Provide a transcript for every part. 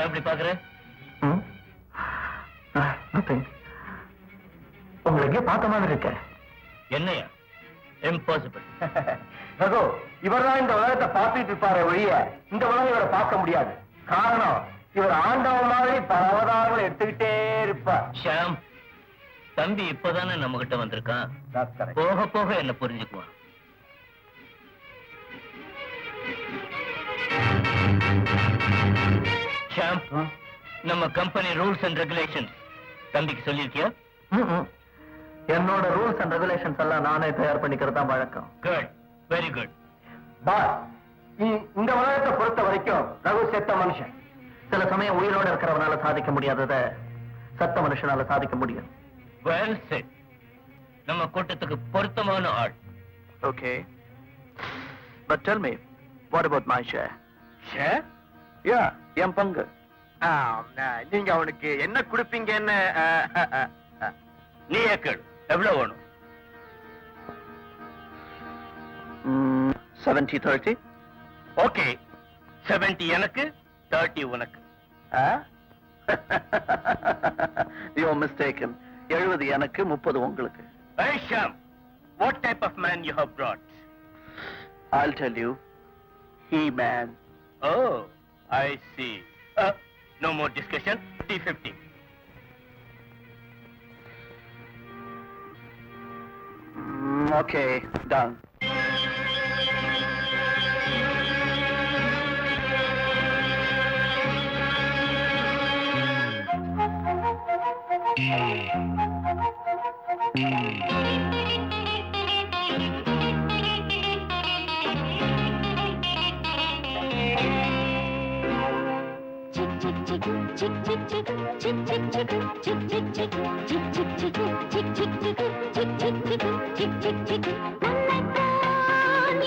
எப்படி பாக்குற? உங்களை எங்கே பார்த்த மாதிரி இருக்க. என்னையா? இம்பாசிபிள். ரகு, இவர்தான் இந்த உலகத்தை பார்த்துட்டு இருப்பாரு ஒழிய இந்த உலகம் இவரை பார்க்க முடியாது. காரணம், இவர் ஆண்டவன் மாதிரி பல அவதாரங்களை எடுத்துக்கிட்டே இருப்பார். ஷாம், தம்பி இப்பதானே நம்ம கிட்ட வந்திருக்கான். போக போக என்ன புரிஞ்சுக்குவான். ஷாம், நம்ம கம்பெனி ரூல்ஸ் அண்ட் ரெகுலேஷன் தம்பிக்கு சொல்லிருக்கியா? என்னோட ரூல்ஸ் அண்ட் ரெகுலேஷன்ஸ் எல்லாம் நானே தயார் பண்ணிக்கிறது தான் வழக்கம். Good, very good. பாஸ், இந்த உலகத்தை பொறுத்த வரைக்கும் ரகு செத்த மனுஷன். சில சமயம் உயிரோட இருக்கிறவனால சாதிக்க முடியாததை சத்த மனுஷனால சாதிக்க முடியும். Well said. நம்ம கூட்டத்துக்கு பொருத்தமான ஆள். Okay, but tell me, what about my share? Share? Yeah, என் பங்கு. நீங்க அவனுக்கு என்ன கொடுப்பீங்கன்னு நீ ஏக்கல் எவ்வளவு வேணும்? 70-30. ஓகே, 70 எனக்கு, 30 உனக்கு. You're mistaken. 70 எனக்கு, 30 உங்களுக்கு. Hey Sham, what type of man you have brought? I'll tell you. He-Man. Oh, I see. No more discussion. 50-50. Okay, done.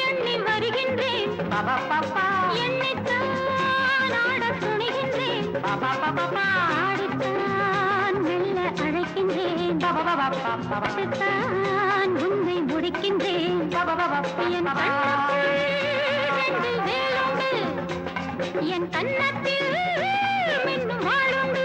எண்ணி வருகின்றேன், எண்ணித்தான் ஆட துணிகின்றேன், ஆடித்தான் மெல்ல அழைக்கின்றேன், பார்த்துத்தான் உன்னை முடிக்கின்றேன். என் கண்ணத்தில் ரெண்டு வேலுண்டு, என் கண்ணத்தில் மின்னும் வாளுண்டு.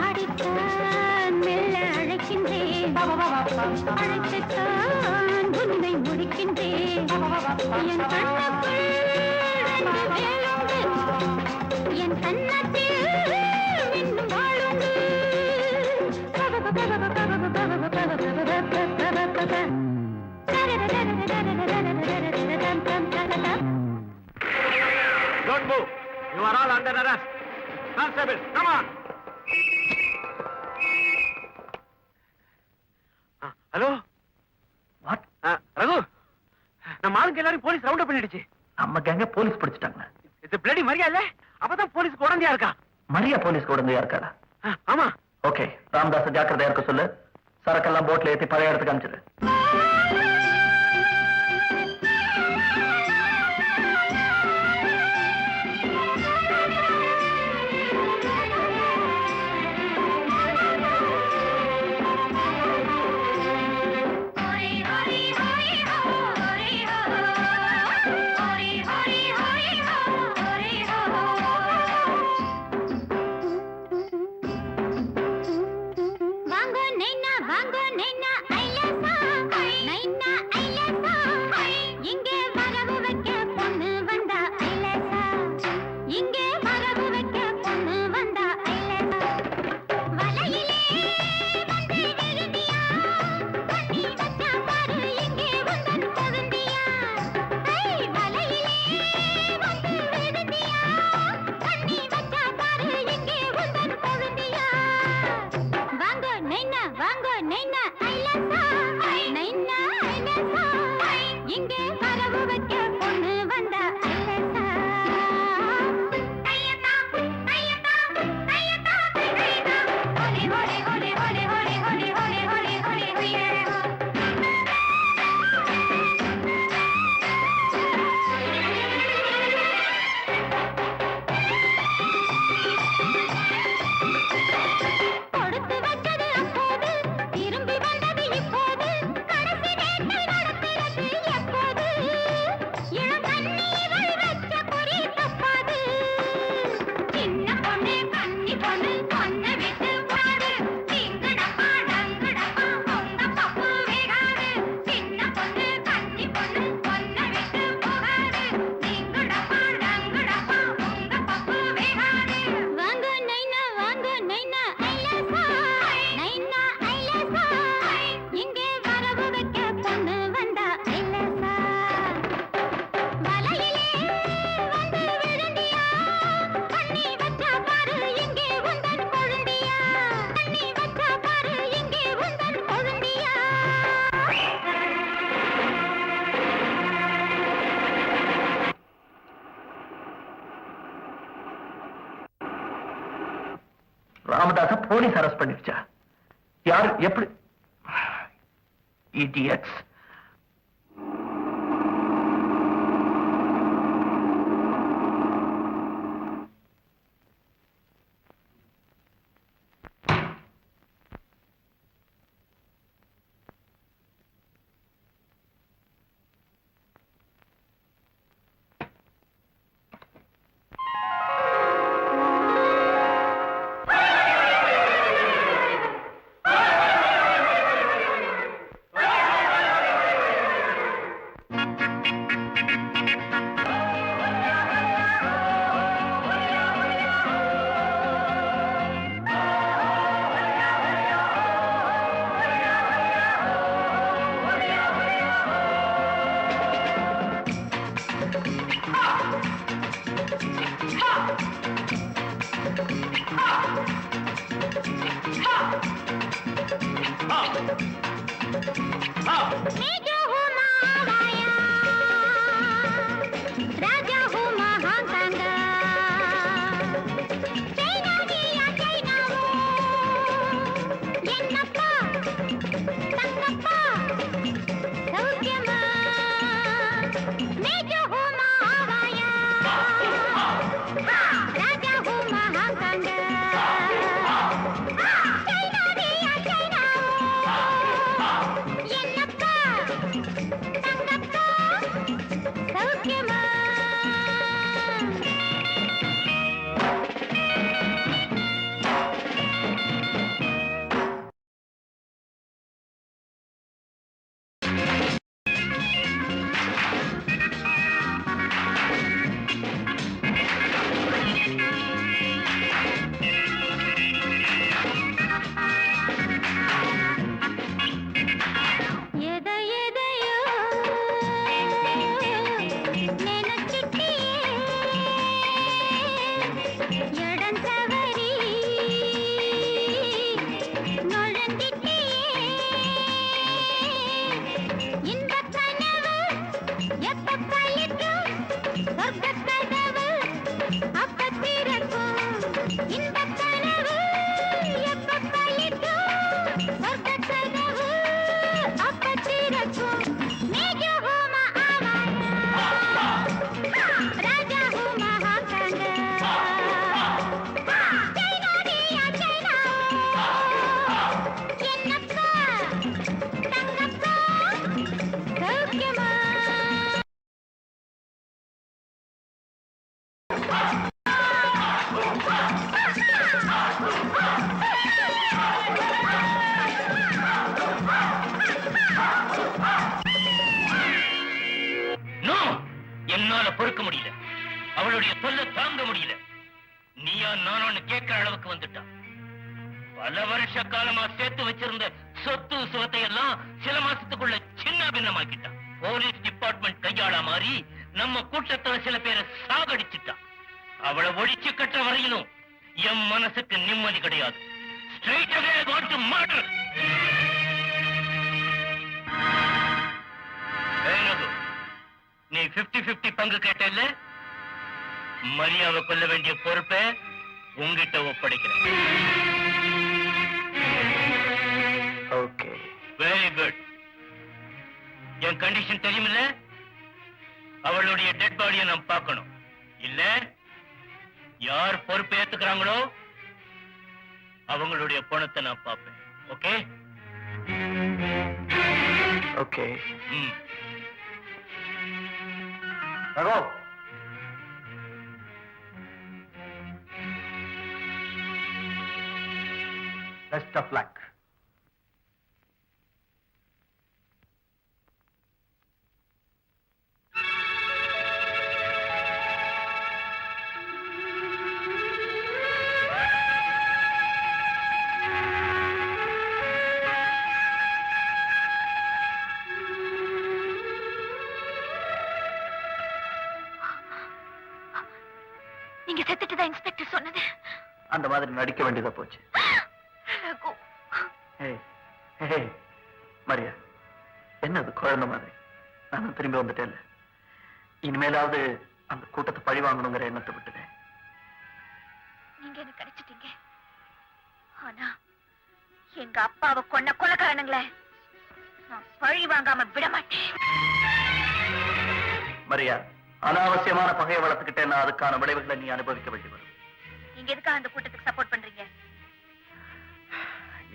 ஆடித்தான் மெல்ல அழைக்கின்றேன், அழைத்துத்தான் உன்னை முடிக்கின்றேன். என் கண்ணுக்குள் ரெண்டு வேலுண்டு, என் கண்ணத்தில் மின்னும் வாளுண்டு. Don't move. You are all under arrest. Constable, come on. Hello, what? Raghu, நம்ம ஆளுங்க எல்லாரும் போலீஸ் ரவுண்ட் அப் பண்ணிடுச்சு. நம்ம கேங்க போலீஸ் பிடிச்சிட்டாங்க. இது பிளடி மரியா இல்ல? அப்பதான் போலீஸ்க்கு உடந்தையா இருக்கா. மரியா போலீஸ்க்கு உடந்தையா இருக்காடா? ஆமா. ஓகே, ராமதாஸ் ஜாக்கிரதையா இருக்க சொல்லு. சரக்கெல்லாம் போட்ல ஏத்தி பழைய இடத்துக்கு அனுப்பிச்சிடு. Ramadasa police arrest பண்ணிருச்சா? யாரு? எப்படி? இடியட்ஸ். இன்பக் கனவு எப்ப நான் ஒண்ணு கேட்கிற அளவுக்கு வந்துட்டான். பல வருஷ காலமா சேர்த்து வச்சிருந்த சொத்து சுகத்தை எல்லாம் சில மாசத்துக்குள்ள சின்ன பின்னமாக்கிட்டான். போலீஸ் டிபார்ட்மெண்ட் கையாள மாதிரி நம்ம கூட்டத்துல சில பேரை சாகடிச்சுட்டான். அவளை ஒழிச்சு கட்டுற வரையிலும் என் மனசுக்கு நிம்மதி கிடையாது. Straight away I want to murder. நீ 50-50 பங்கு கேட்டல்ல, மரியாதை கொள்ள வேண்டிய பொறுப்பை உங்கிட்ட ஒப்படைக்கிறேன். Okay, very good. என் கண்டிஷன் தெரியுமில்ல? அவளுடைய டெட் பாடியை நான் பார்க்கணும். இல்ல யார் பொறுப்பு ஏத்துக்கிறாங்களோ அவங்களுடைய பணத்தை நான் பார்ப்பேன். Okay okay. ம். Raghu, best of luck. நீங்க செத்துட்டுதான் இன்ஸ்பெக்டர் சொன்னது. அந்த மாதிரி நடிக்க வேண்டியதா போச்சு. ரகு, ஏய், ஏய், மரியா, என்னது குழந்தை மாதிரி? நானும் திரும்பி வந்துட்டேன். இனிமேலாவது அந்த கூட்டத்தை பழி வாங்கணுங்கிற எண்ணத்தை விட்டுட்டேன். நீங்க எனக்கு கிடைச்சிட்டீங்க. ஆனா எங்க அப்பாவை கொன்ன கொலைக்காரனுங்களே நான் பழி வாங்காம விட மாட்டேன். மரியா, அனாவசியமான பகையை வளர்த்துக்கிட்டேன்னா அதுக்கான விளைவுகளை நீ அனுபவிக்க வேண்டி வரும். நீங்க எதுக்காக அந்த கூட்டத்துக்கு சப்போர்ட் பண்றீங்க?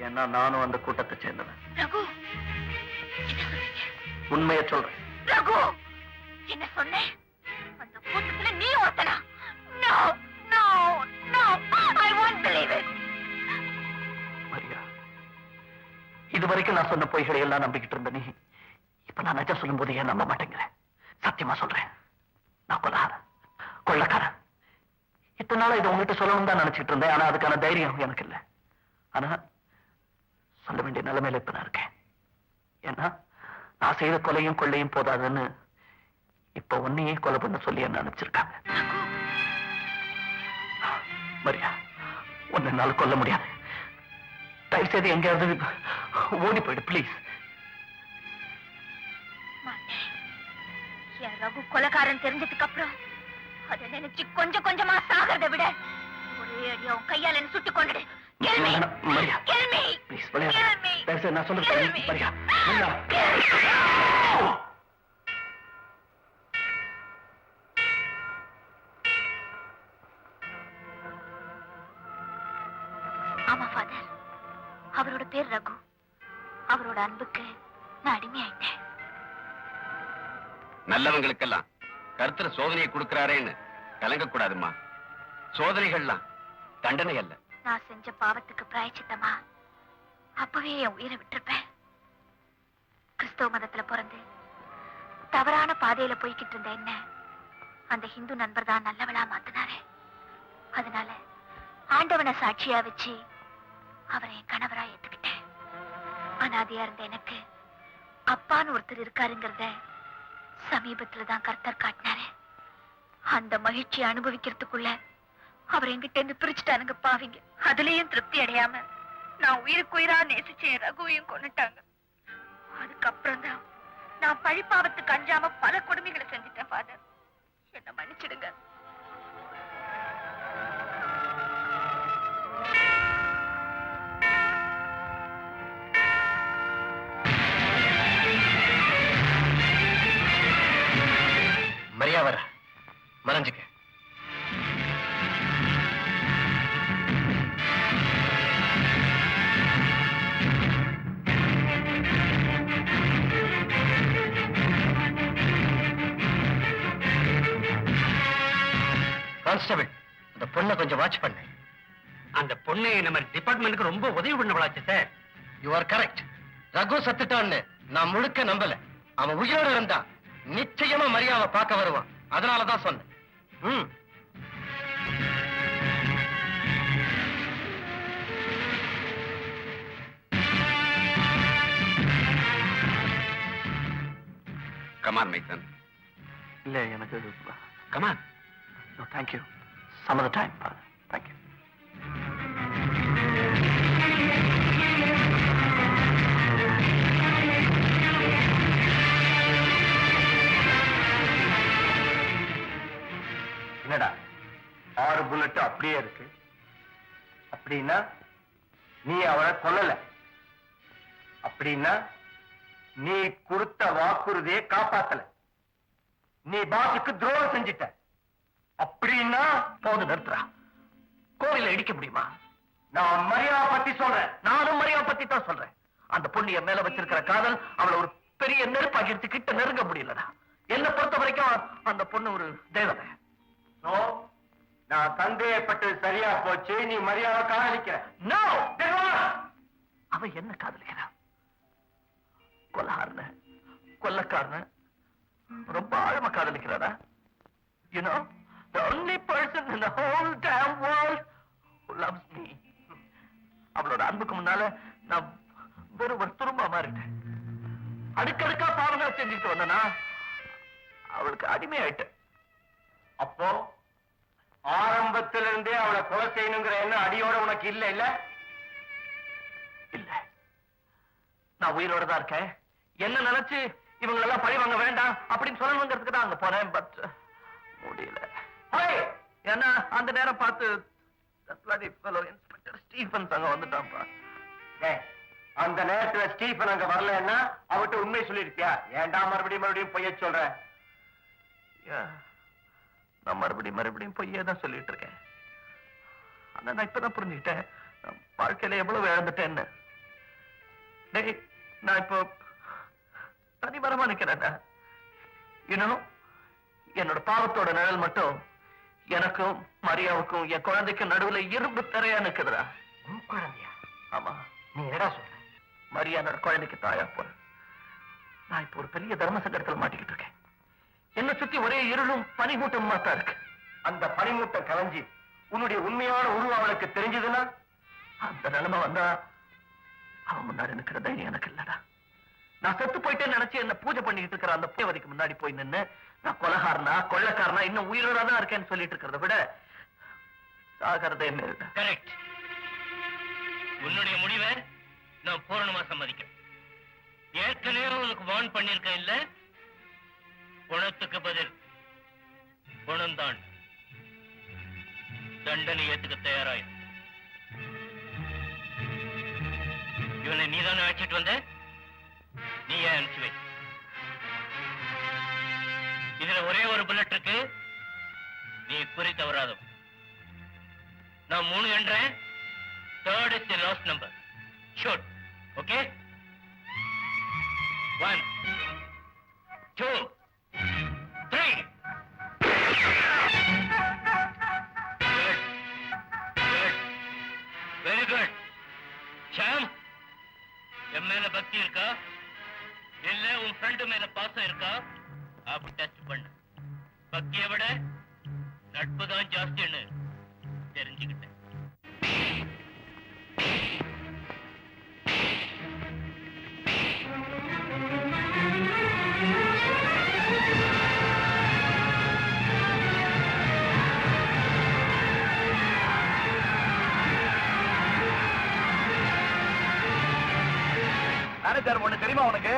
ஏன்னா நானும் அந்த கூட்டத்தை சேர்ந்தவன். ரகு, என்ன சொல்றீங்க? உண்மையை சொல்றேன். ரகு, என்ன சொன்னேன்? அந்த கூட்டத்துல நீ ஒருத்தனா? No, no, no, I won't believe it. Maria, இதுவரைக்கும் நான் சொன்ன பொய்களை எல்லாம் நம்பிக்கிட்டு இருந்த நீ இப்ப நான் நிஜம் சொல்லும் போது ஏன் நம்ப மாட்டேங்கிறேன்? சத்தியமா சொல்றேன், நான் கொள்ளக்காரன். இத்தனை நாளா இதை உங்ககிட்ட சொல்லணும் தான் நினைச்சிட்டு இருந்தேன். ஆனா அதுக்கான தைரியம் எனக்கு இல்லை. ஆனா சொல்ல வேண்டிய நிலைமையில இப்ப நான் இருக்கேன். ஏன்னா நான் செய்த கொலையும் கொள்ளையும் போதாதுன்னு இப்ப உன்னையே கொலை பண்ண சொல்லி என்ன நினைச்சிருக்காங்க. மரியா, உன்னை என்னால கொல்ல முடியாது. தயவு செய்து எங்கேயாவது ஓடி போயிடு பிளீஸ். என் ரகு கொலைக்காரன் தெரிஞ்சதுக்கு அப்புறம் அதை நினைச்சு கொஞ்சம் கொஞ்சமா சாகிறத விட ஒரே அடியா உன் கையால என்ன சுட்டு கொண்டுடு. மரியா பிளீஸ், நான் சொல்றேன். மரியா, ஆமா ஃபாதர், அவரோட பேர் ரகு. அவரோட அன்புக்கு நான் அடிமையாயிட்டேன். நல்லவங்களுக்கெல்லாம் கர்த்தர் சோதனையை கொடுக்கிறாரேன்னு கலங்கக்கூடாதுமா. சோதனைகள்லாம் தண்டனை அல்ல. நான் செஞ்ச பாவத்துக்கு பிராயச்சித்தமா அப்பவே என் உயிரை விட்டிருப்பேன். கிறிஸ்தவ மதத்துல பிறந்து தவறான பாதையில போய்கிட்டு இருந்த என்ன அந்த ஹிந்து நண்பர் தான் நல்லவளா மாத்தினாரு. அதனால ஆண்டவனை சாட்சியா வச்சு அவரை என் கணவரா ஏத்துக்கிட்டேன். அனாதையா இருந்த எனக்கு அப்பான்னு ஒருத்தர் இருக்காருங்கிறத சமீபத்துலதான் கர்த்தர் காட்டினாரு. அந்த மகிழ்ச்சியை அனுபவிக்கிறதுக்குள்ள அவர் என்கிட்ட இருந்து பிரிச்சுட்டானுங்க பாவிங்க. அதுலயும் திருப்தி அடையாம நான் உயிருக்குயிரா நேசிச்சேன் ரகுவையும் கொண்டுட்டாங்க. அதுக்கப்புறம் தான் நான் பழிப்பாவத்துக்கு அஞ்சாம பல கொடுமைகளை செஞ்சுட்டேன். ஃபாதர், என்ன மன்னிச்சிடுங்க. மரியா வர மறைஞ்சுக்க. கான்ஸ்டபிள், அந்த பொண்ணை கொஞ்சம் வாட்ச் பண்ணு. அந்த பொண்ணு நம்ம டிபார்ட்மெண்ட்டுக்கு ரொம்ப உதவி பண்ணவளாச்சு sir. You are correct. Raghu சத்துட்டான்னு நான் முழுக்க நம்பல. அவன் உயிரோடு இருந்தா நிச்சயமா மரியாவை பார்க்க வருவான். அதனாலதான் சொன்னேன். Come on my son. இல்ல எனக்கு come on. Thank you. Some of the time. Thank you. என்னடா 6 புல்லட் அப்படியே இருக்கு? அப்படின்னா நீ அவளை கொல்லல. அப்படின்னா நீ கொடுத்த வாக்குறுதியை காப்பாத்தல. நீ பாசுக்கு துரோகம் செஞ்சிட்ட. அப்படின்னா போது நிறுத்துறா. கோவில இடிக்க முடியுமா? நான் மரியாதை பத்தி சொல்றேன். நானும் மரியாதை பத்தி தான் சொல்றேன். அந்த பொண்ணு என் மேல வச்சிருக்கிற காதல் அவளை ஒரு பெரிய நெருப்பாக்கி எடுத்து கிட்ட நெருங்க முடியலடா. என்னை பொறுத்த வரைக்கும் அந்த பொண்ணு ஒரு தேவதை. So, நான் சந்தேகப்பட்டது சரியா போச்சு. நீ மரியாதை காதலிக்கிற. No! அவ என்ன காதலிக்கிறா? கொலகாரன, கொல்லக்காரன ரொம்ப ஆழமா காதலிக்கிறாரா? You know, the only person in the whole damn world who loves me. அவளோட அன்புக்கு முன்னால நான் வெறும் ஒரு துரும்பா மாறிட்டேன். அடுக்கடுக்கா பாவங்கள் செஞ்சுட்டு வந்தனா அவளுக்கு அடிமையாயிட்டேன். அப்போ ஆரம்பத்திலிருந்தே அவளை கொலை செய்யணுங்கிற எண்ணம் அடியோட உனக்கு இல்ல இல்ல? இல்ல, நான் உயிரோட தான் இருக்கேன். என்ன நினைச்சு இவங்களெல்லாம் பழி வாங்க வேண்டாம் அப்படின்னு சொல்லணுங்கிறதுக்கு தான் அங்க போனேன். பட் முடியல. ஏன்னா அந்த நேரம் பார்த்து இன்ஸ்பெக்டர் ஸ்டீஃபன்ஸ் அங்க வந்துட்டான்ப்பா. அந்த நேரத்துல ஸ்டீஃபன் அங்க வரலன்னா அவட்ட உண்மை சொல்லிருக்கியா? ஏன்டா மறுபடியும் பொய்ய சொல்ற? நான் மறுபடியும் பொய்யே தான் சொல்லிட்டு இருக்கேன். ஆனா நான் இப்பதான் புரிஞ்சுக்கிட்டேன் வாழ்க்கையில எவ்வளவு இழந்துட்டேன்னு. டேய், நான் இப்போ தனிமரமா நிக்கிறேன்டா. என்னோட பாவத்தோட நிழல் மட்டும் எனக்கும் மரியாவுக்கும் என் குழந்தைக்கும் நடுவுல இரும்பு தரையா நிக்குதுடா. குழந்தையா? ஆமா. நீ என்னடா சொல்ற? மரியா என்னோட குழந்தைக்கு தாயா போற. நான் இப்போ ஒரு பெரிய தர்ம சங்கடத்தில் மாட்டிக்கிட்டு இருக்கேன். என்ன சுத்தி ஒரே இருளும் பனிமூட்டமா தான் இருக்கு. அந்த பனிமூட்டம் கலைஞ்சி உன்னுடைய உண்மையான உருவம் அவளுக்கு தெரிஞ்சதுன்னா அந்த நிலைமை வந்தா அவன் முன்னாடி நிக்கிற தைரியம் எனக்கு இல்லடா. நான் செத்து போயிட்டேன்னு நினைச்சு என்ன பூஜை பண்ணிட்டு இருக்கிற அந்த தேவதைக்கு முன்னாடி போய் நின்னு நான் கொலகாரனா கொள்ளக்காரனா இன்னும் உயிரோட தான் இருக்கேன்னு சொல்லிட்டு இருக்கிறத விட சாகிறதே மேல். கரெக்ட். உன்னுடைய முடிவை நான் பூரணமா சம்மதிக்கிறேன். ஏற்கனவே உனக்கு வார்ன் பண்ணிருக்கேன் இல்ல? குணத்துக்கு பதில் குணம்தான். தண்டனை ஏத்துக்க தயாராயிரு. இவனை நீதானே அழைச்சிட்டு வந்த? நீ ஏன் அனுப்பிச்சு வை. இதுல ஒரே ஒரு புல்லட் இருக்கு. நீ குறி தவறாதவன். நான் 3 என்றேன். 3rd is the last number. Shoot. Okay? 1, 2, 3. Good. Good. Very good. Sham, என் மேல பக்தி இருக்கா இல்ல உன் ஃப்ரெண்டு மேல பாசம் இருக்கா? அப்படி டெஸ்ட் பண்ணு. பக்தியை விட நட்பு தான் ஜாஸ்தின்னு தெரிஞ்சுக்கிட்டேன். மேனேஜர், ஒண்ணு தெரியுமா உனக்கு?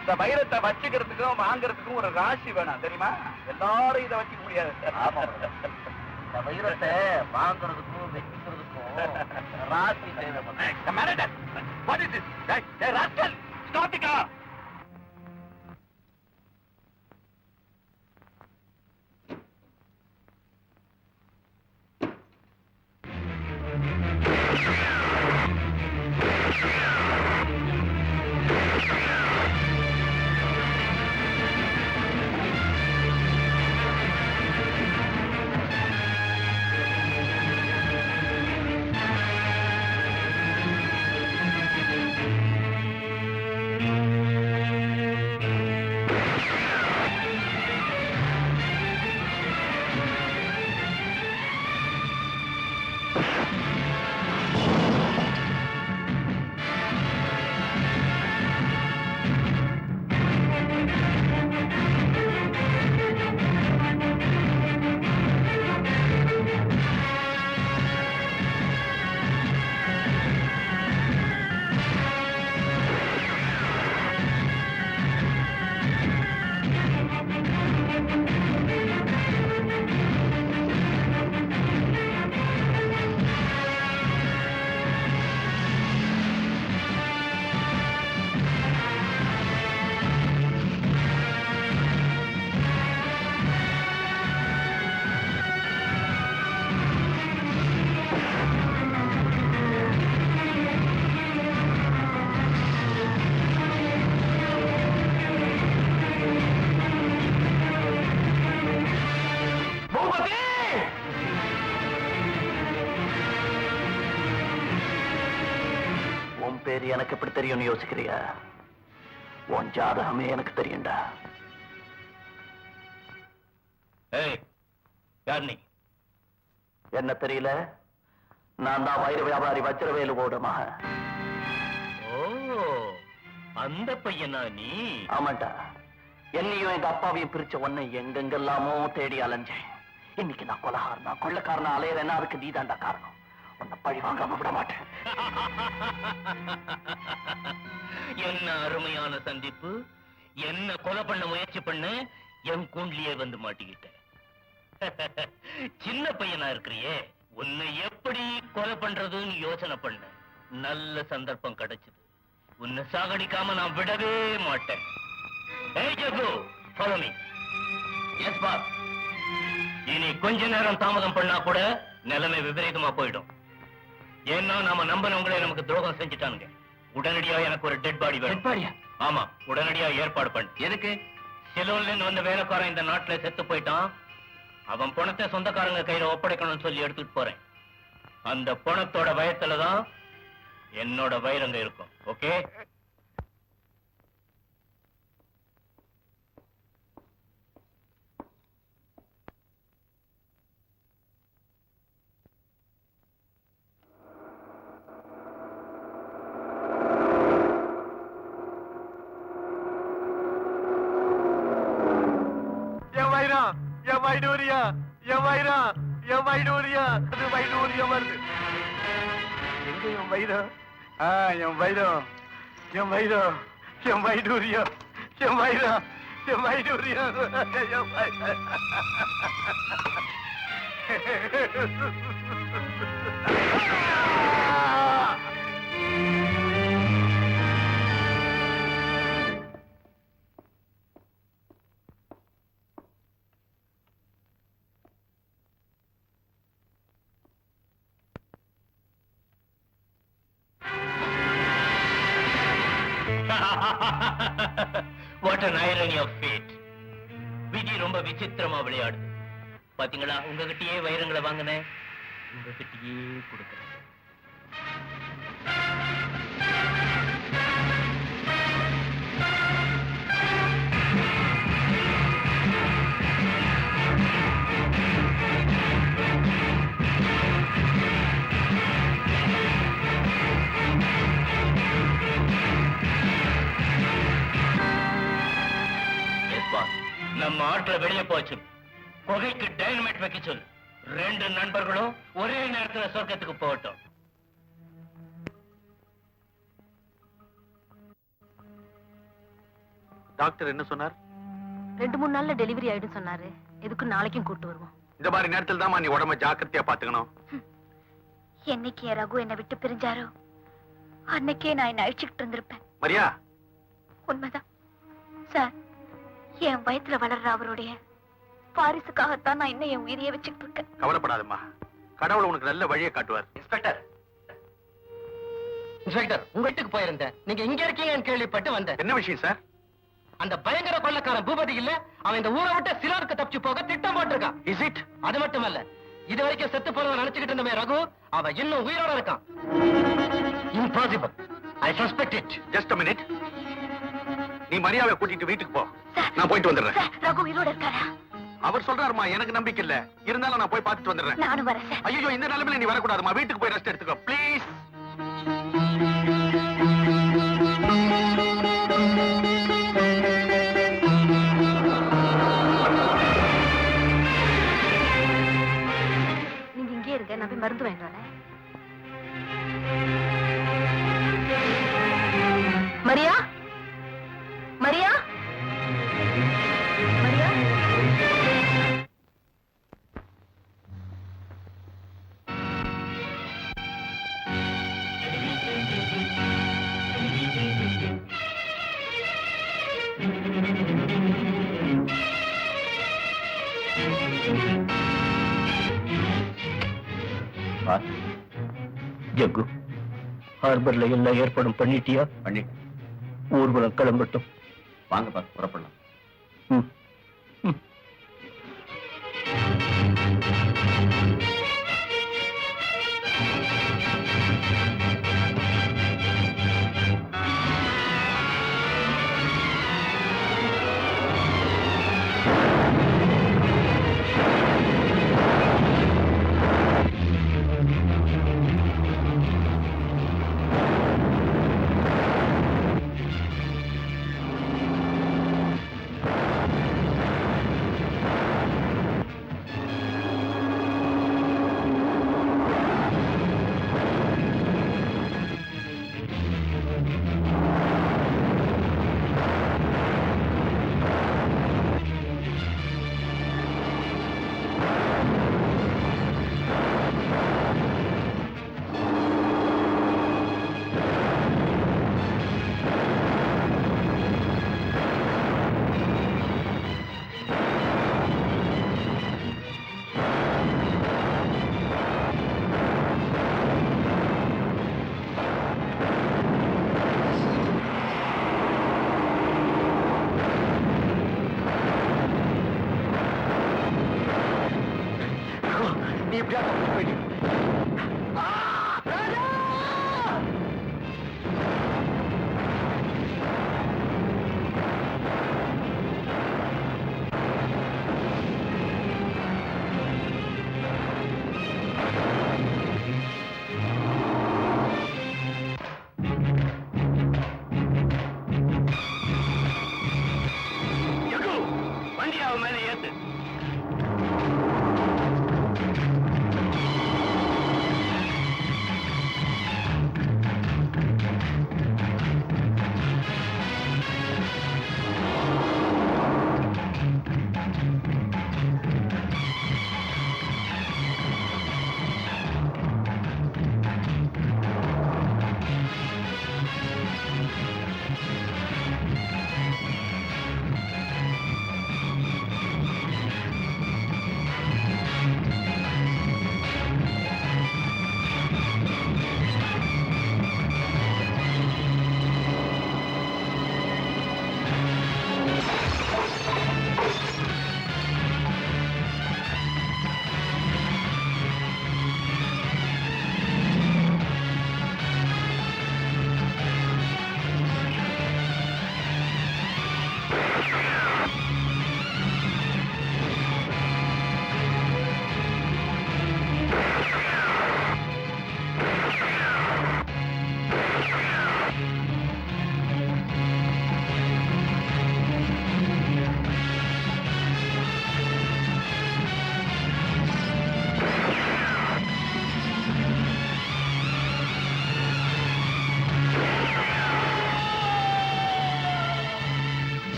இந்த வைரத்தை வச்சுக்கிறதுக்கும் வாங்குறதுக்கும் ஒரு ராசி வேணாம் தெரியுமா? எல்லாரும் இதை வச்சுக்க முடியாது. இந்த வைரத்தை வாங்குறதுக்கும் வச்சுக்கிறதுக்கும் ராசி தேவை. Manager, what is this? Hey, rascal, stop the car. பேர் எனக்கு எப்படி தெரியும்னு யோசிக்கிறியா? உன் ஜாதகமே எனக்கு தெரியும்டா. யார் நீ? என்ன தெரியல? நான் தான் வைர வியாபாரி வஜ்ரவேலுவோட மகன். ஓ, அந்த பையனா நீ? ஆமாண்டா. என்னையும் எங்க அப்பாவையும் பிரிச்ச உன்னை எங்கெங்கெல்லாமோ தேடி அலைஞ்சேன். இன்னைக்கு நான் கொலகாரனா கொள்ளக்காரனா அலையறேன்னா அதுக்கு நீதாண்டா காரணம். உன்னை பழி வாங்காம விட மாட்டேன். என்ன அருமையான சந்திப்பு. என்ன கொலை பண்ண முயற்சி பண்ண என் கூண்டிலேயே வந்து மாட்டிக்கிட்ட. சின்ன பையனா இருக்கிறியே, உன்னை எப்படி கொலை பண்றதுன்னு யோசனை பண்ண. நல்ல சந்தர்ப்பம் கிடைச்சது. உன்னை சாகடிக்காம நான் விடவே மாட்டேன். ஏய் ஜகு, follow me. Yes, boss. இனி கொஞ்ச நேரம் தாமதம் பண்ணா கூட நிலைமை விபரீதமா போயிடும். ஏன்னா நாம நம்பினவங்களே நமக்கு துரோகம் செஞ்சுட்டானுங்க. உடனடியா எனக்கு ஒரு டெட் பாடி வேணும். ஆமா, உடனடியா ஏற்பாடு பண்ணு. எதுக்கு? சிலோன்ல இருந்து வந்த வேலைக்காரன் இந்த நாட்டுல செத்து போயிட்டான். அவன் பணத்தை சொந்தக்காரங்க கையில ஒப்படைக்கணும்னு சொல்லி எடுத்துட்டு போறேன். அந்த பணத்தோட வயத்துலதான் என்னோட வயிறங்க இருக்கும். ஓகே? என் வைடூரியா, என் வைரா, என் வைடூரியா, அது வைடூரியா வருது. எங்க என் வைரம்? என் வைரம், என் வைரம், என் வைடூரியா, என் வைரா, என் வைடூரியா, என் வைரா. What an irony of fate. விதி ரொம்ப விசித்திரமா விளையாடுது. பாத்தீங்களா, உங்ககிட்டயே வைரங்களை வாங்கினேன், உங்ககிட்டயே கொடுக்கிறேன். நம்ம ஆட்ல வெளியே போச்சு. குகைக்கு டைனமைட் வைக்க சொல்லு. 2 நண்பர்களும் ஒரே நேரத்துல சொர்க்கத்துக்கு போகட்டும். டாக்டர் என்ன சொன்னார்? 2-3 நாள்ல டெலிவரி ஆயிடும் சொன்னாரு. எதுக்கு நாளைக்கும் கூட்டு வருவோம். இந்த மாதிரி நேரத்தில் தான் நீ உடம்ப ஜாக்கிரதையா பாத்துக்கணும். என்னைக்கு என் ரகு என்னை விட்டு பிரிஞ்சாரோ அன்னைக்கே நான் என்ன அழிச்சுக்கிட்டு இருந்திருப்பேன். மரியா, உண்மைதான் சார். என் வயித்துல வளர்ற அவருடைய பாரிசுக்காகத்தான் நான் இன்னும் என் உயிரையே வச்சுக்கிட்டு இருக்கேன். கவலைப்படாதம்மா, கடவுள் உனக்கு நல்ல வழியை காட்டுவார். இன்ஸ்பெக்டர், உங்க வீட்டுக்கு போயிருந்தேன். நீங்க இங்க இருக்கீங்கன்னு கேள்விப்பட்டு வந்தேன். என்ன விஷயம் சார்? அந்த பயங்கர கொள்ளக்காரன் பூபதி இல்ல, அவன் இந்த ஊரை விட்டு சிலாருக்கு தப்பிச்சு போக திட்டம் போட்டிருக்கான். Is it? அது மட்டுமல்ல, இது வரைக்கும் செத்து போனவன் நினைச்சுக்கிட்டு இருந்தமே ரகு, அவன் இன்னும் உயிரோட இருக்கான். Impossible. I suspect it. Just a minute. நீ மரியாதை கூட்டிட்டு வீட்டுக்கு போ. நான் போயிட்டு வந்துடுறேன். ரகு உயிரோட இருக்காரா? அவர் சொல்றாருமா, எனக்கு நம்பிக்கை இல்ல. இருந்தாலும் நான் போய் பார்த்துட்டு வந்துடுறேன். நானும் வரேன் சார். ஐயோ, இந்த நிலைமையில நீ வரக்கூடாதுமா. வீட்டுக்கு போய் ரெஸ்ட் எடுத்துக்கோ ப்ளீஸ். நீங்க இங்கே இருங்க, நான் போய் மருந்து வாங்கிட்டு வரேன். மரியா, மரியா, மரியா. ஜக்கு, ஹார்பர்ல எல்லா ஏற்பாடும் பண்ணிட்டியா? பண்ணிட்டு ஊர்வலம் கிளம்பட்டும். வாங்க பாத்து புறப்படலாம்.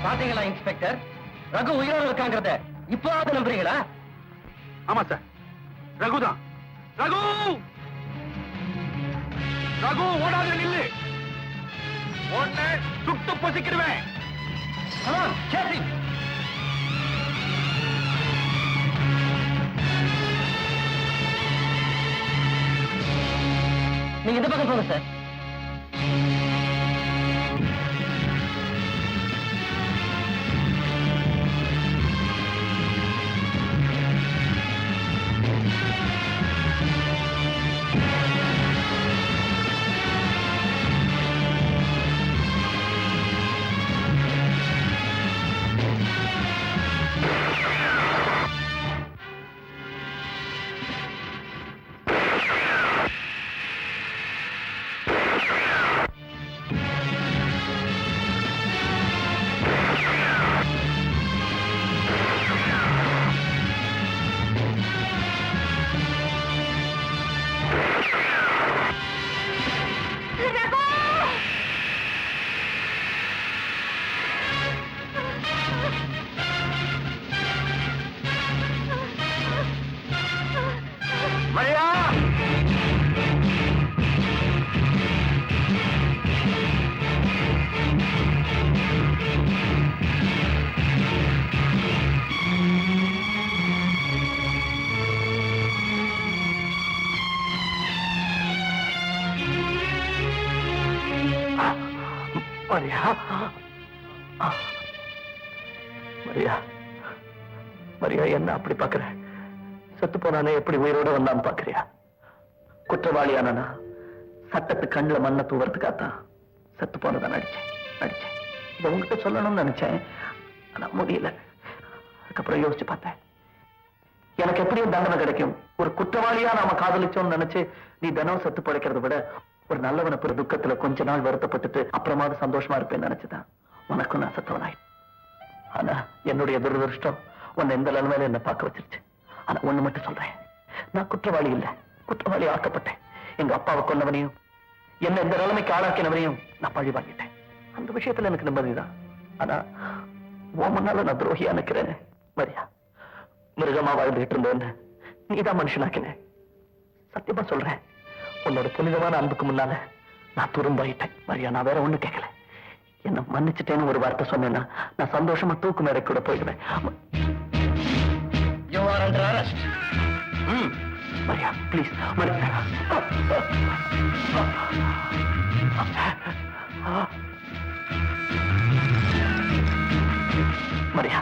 பாத்தீங்களா இன்ஸ்பெக்டர், ரகு உயிரோடு இருக்காங்கிறத இப்போது நம்புறீங்களா? ஆமா சார், ரகுதான். ரகு ரகு ஓடாத நில்லு, உன்னை சுட்டு பொசிக்கிடுவேன். நீங்க இந்த பக்கம் போங்க சார். மரியா, மரியா, மரியா, மரியா, என்ன அப்படி பாக்குற? செத்து போனானே எப்படி உயிரோட வந்தான்னு பாக்குறியா? குற்றவாளியானா சட்டத்து கண்ணுல மண்ணை தூவறதுக்காத்தான் செத்து போனதான் நடிச்சேன். இதை உங்ககிட்ட சொல்லணும்னு நினைச்சேன், ஆனா முடியல. அதுக்கப்புறம் யோசிச்சு பார்த்தேன், எனக்கு எப்படியும் தண்டனை கிடைக்கும். ஒரு குற்றவாளியா நாம காதலிச்சோம்னு நினைச்சு நீ தினம் செத்து பழைக்கிறத விட ஒரு நல்லவனை பிற துக்கத்துல கொஞ்ச நாள் வருத்தப்பட்டுட்டு அப்புறமாவது சந்தோஷமா இருப்பேன்னு நினைச்சுதான் உனக்கும் நான் செத்தவனாய். ஆனா என்னுடைய துரதிருஷ்டம் உன்னை எந்த நிலைமையில என்ன பார்க்க வச்சிருச்சு. ஆனா ஒண்ணு மட்டும் சொல்றேன், நான் குற்றவாளி இல்ல, குற்றவாளி ஆக்கப்பட்டேன். எங்க அப்பாவை கொன்னவனையும் என்ன இந்த நிலைமைக்கு ஆளாக்கினவனையும் நான் பழி வாங்கிட்டேன். அந்த விஷயத்துல எனக்கு நிம்மதிதான். ஆனா உன் முன்னால நான் துரோகியா நிக்கிறேன். மரியா, மிருகமா வாழ்ந்துகிட்டு இருந்தேன்னு நீதான் மனுஷனாக்கினேன். சத்தியமா சொல்றேன், உன்னோட புனிதமான அன்புக்கு முன்னால நான் துரும்பாயிட்டேன். மரியா, நான் வேற ஒண்ணு கேட்கல. என்ன மன்னிச்சுட்டேன்னு ஒரு வார்த்தை சொன்னேன்னா நான் சந்தோஷமா தூக்கு மேடை கூட போயிடுவேன். You are under arrest. Maria, please. Maria. Maria.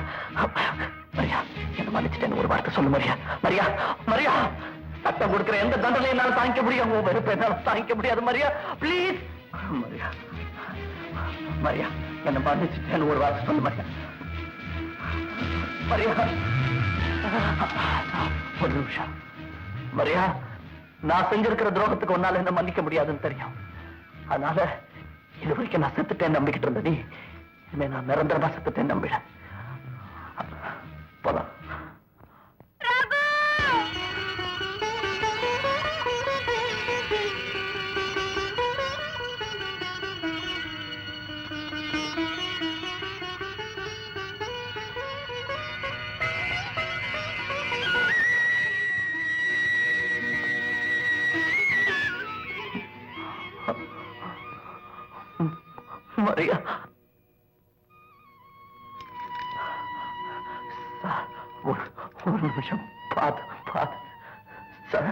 Maria. என்ன மன்னிச்சிட்டேன்னு ஒரு வார்த்தை சொல்லு மரியா. மரியா, மரியா, சட்டம் கொடுக்கிற எந்த தண்டனை என்னால தாங்கிக்க முடியும், உன் வெறுப்பை என்னால தாங்கிக்க முடியாது. மரியா, ப்ளீஸ். மரியா, மரியா, என்ன மன்னிச்சிட்டேன்னு ஒரு வார்த்தை சொல்லு மரியா. மரியா, ஒரு நிமிஷம். மரியா, நான் செஞ்சிருக்கிற துரோகத்துக்கு உன்னால என்ன மன்னிக்க முடியாதுன்னு தெரியும். அதனால இது வரைக்கும் நான் செத்துட்டேன் நம்பிக்கிட்டு இருந்த நீ இனிமே நான் நிரந்தரமா செத்துட்டேன் நம்பிட. போலாம். மரியா, ஒரு நிமிஷம். பாத்து சார்,